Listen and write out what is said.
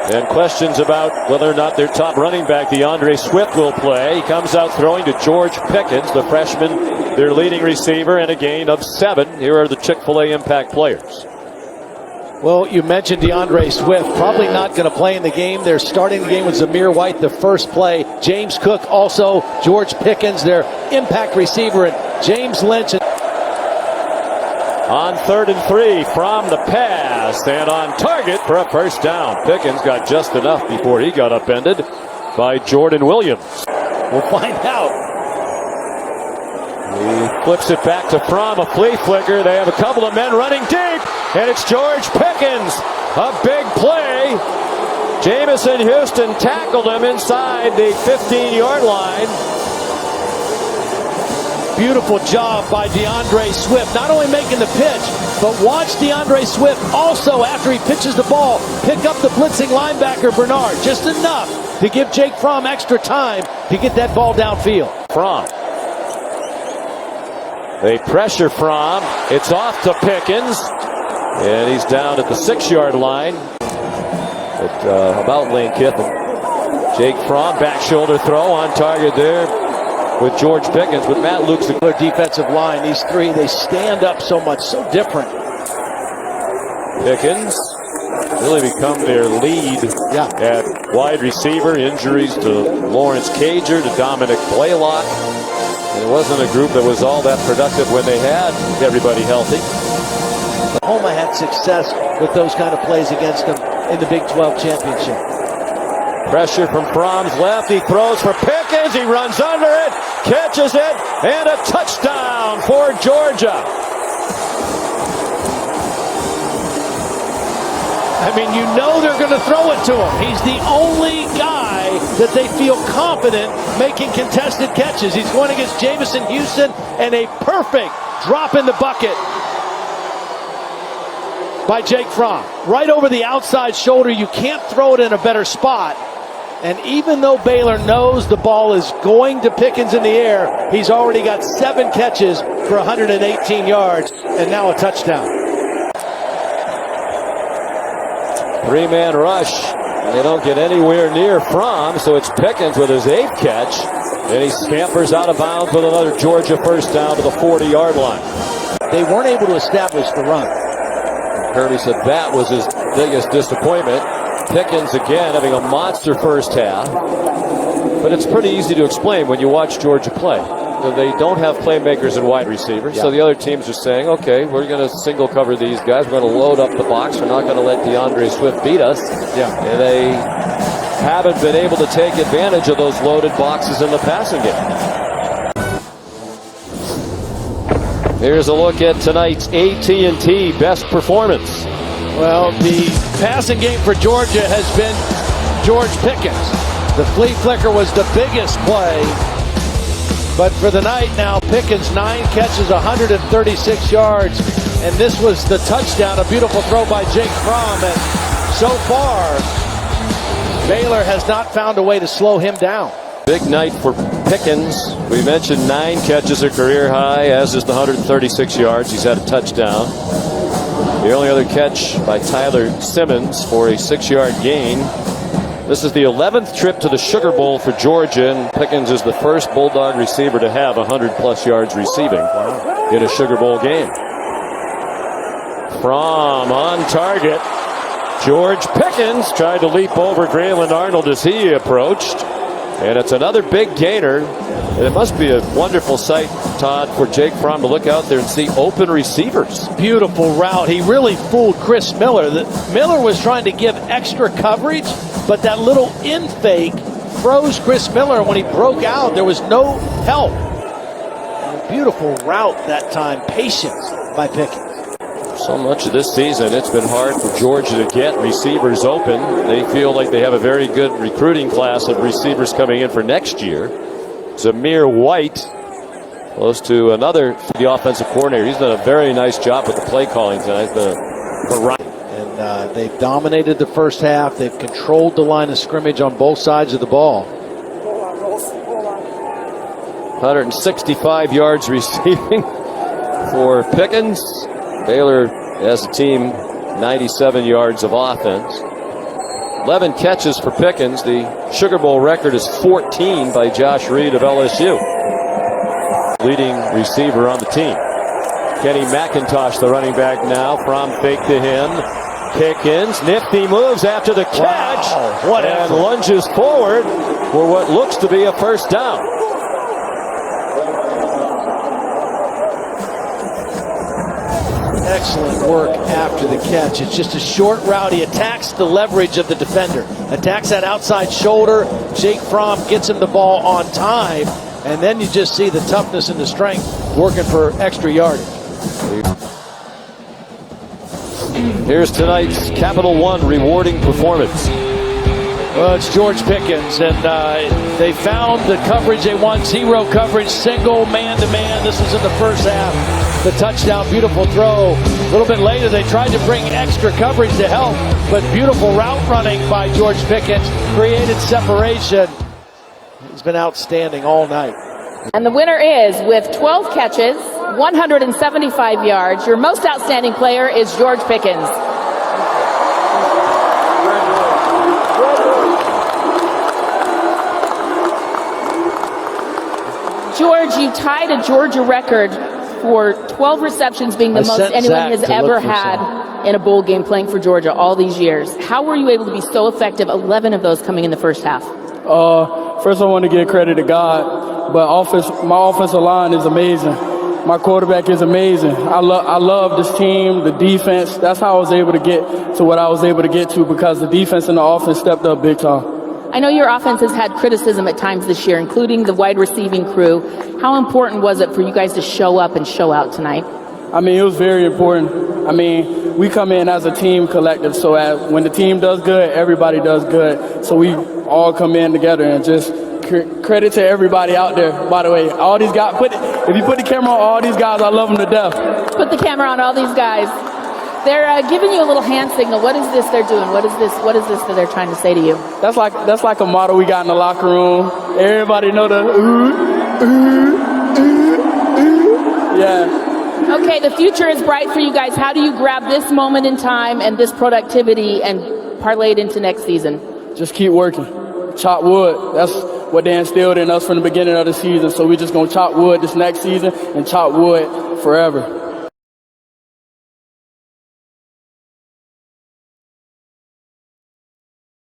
And questions about whether or not their top running back, DeAndre Swift, will play. He comes out throwing to George Pickens, the freshman, their leading receiver, and a gain of 7. Here are the Chick-fil-A impact players. Well, you mentioned DeAndre Swift, probably not going to play in the game. They're starting the game with Zamir White, the first play. James Cook, also George Pickens, their impact receiver, and James Lynch. On 3rd and 3 from the pass, and on target for a first down. Pickens got just enough before he got upended by Jordan Williams. We'll find out. He flips it back to Fromm, a flea flicker. They have a couple of men running deep, and it's George Pickens. A big play. Jamison Houston tackled him inside the 15-yard line. Beautiful job by DeAndre Swift, not only making the pitch, but watch DeAndre Swift also, after he pitches the ball, pick up the blitzing linebacker Bernard, just enough to give Jake Fromm extra time to get that ball downfield. Fromm. They pressure Fromm. It's off to Pickens, and he's down at the 6-yard line at about Lane Kiffin. Jake Fromm, back shoulder throw on target there with George Pickens, but Matt Luke's the defensive line. These three, they stand up so much, so different. Pickens really become their lead at wide receiver. Injuries to Lawrence Cager, to Dominic Blaylock. And it wasn't a group that was all that productive when they had everybody healthy. Oklahoma had success with those kind of plays against them in the Big 12 championship. Pressure from Fromm's left. He throws for Pickens. He runs under it, catches it, and a touchdown for Georgia. I mean, you know they're going to throw it to him. He's the only guy that they feel confident making contested catches. He's going against Jamison Houston, and a perfect drop in the bucket by Jake Fromm. Right over the outside shoulder. You can't throw it in a better spot. And even though Baylor knows the ball is going to Pickens in the air, he's already got 7 catches for 118 yards and now a touchdown. 3-man rush. They don't get anywhere near Fromm, so it's Pickens with his 8th catch. And he scampers out of bounds with another Georgia first down to the 40-yard line. They weren't able to establish the run. Kirby said that was his biggest disappointment. Pickens again having a monster first half. But it's pretty easy to explain when you watch Georgia play. They don't have playmakers and wide receivers. So the other teams are saying, okay, we're going to single cover these guys. We're going to load up the box. We're not going to let DeAndre Swift beat us. And they haven't been able to take advantage of those loaded boxes in the passing game. Here's a look at tonight's AT&T best performance. Well, the passing game for Georgia has been George Pickens. The flea flicker was the biggest play. But for the night now, Pickens 9 catches, 136 yards. And this was the touchdown, a beautiful throw by Jake Fromm. And so far, Baylor has not found a way to slow him down. Big night for Pickens. We mentioned 9 catches, a career high, as is the 136 yards. He's had a touchdown. The only other catch by Tyler Simmons for a 6-yard gain. This is the 11th trip to the Sugar Bowl for Georgia, and Pickens is the first Bulldog receiver to have 100-plus yards receiving in a Sugar Bowl game. Fromm on target. George Pickens tried to leap over Grayland Arnold as he approached. And it's another big gainer. And it must be a wonderful sight, Todd, for Jake Fromm to look out there and see open receivers. Beautiful route. He really fooled Chris Miller. Miller was trying to give extra coverage, but that little in fake froze Chris Miller. When he broke out, there was no help. And a beautiful route that time. Patience by Pickens. So much of this season, it's been hard for Georgia to get receivers open. They feel like they have a very good recruiting class of receivers coming in for next year. Zamir White, close to another the offensive coordinator. He's done a very nice job with the play calling tonight. And they've dominated the first half. They've controlled the line of scrimmage on both sides of the ball. 165 yards receiving for Pickens. Baylor, as a team, 97 yards of offense. 11 catches for Pickens. The Sugar Bowl record is 14 by Josh Reed of LSU. Leading receiver on the team. Kenny McIntosh, the running back now, from fake to him. Pickens, nifty moves after the catch. Wow, what and effort. lunges forward for what looks to be a first down. Excellent work after the catch. It's just a short route. He attacks the leverage of the defender. Attacks that outside shoulder. Jake Fromm gets him the ball on time. And then you just see the toughness and the strength working for extra yardage. Here's tonight's Capital One rewarding performance. Well, it's George Pickens, and they found the coverage they want. Zero coverage, single man-to-man. This was in the first half. The touchdown, beautiful throw. A little bit later, they tried to bring extra coverage to help, but beautiful route running by George Pickens created separation. He's been outstanding all night. And the winner is, with 12 catches, 175 yards, your most outstanding player is George Pickens. George, you tied a Georgia record for 12 receptions, being the most anyone has ever had in a bowl game playing for Georgia all these years. How were you able to be so effective, 11 of those coming in the first half? First, I want to give credit to God, but my offensive line is amazing. My quarterback is amazing. I love this team, the defense. That's how I was able to get to what I was able to get to, because the defense and the offense stepped up big time. I know your offense has had criticism at times this year, including the wide receiving crew. How important was it for you guys to show up and show out tonight? I mean, it was very important. I mean, we come in as a team collective, so when the team does good, everybody does good. So we all come in together, and just credit to everybody out there. By the way, all these guys, if you put the camera on all these guys, I love them to death. Put the camera on all these guys. They're giving you a little hand signal. What is this they're doing? What is this that they're trying to say to you? That's like a motto we got in the locker room. Everybody know the ooh, ooh, ooh, ooh. Yeah. Okay, the future is bright for you guys. How do you grab this moment in time and this productivity and parlay it into next season? Just keep working. Chop wood. That's what they instilled in us from the beginning of the season. So we're just going to chop wood this next season and chop wood forever.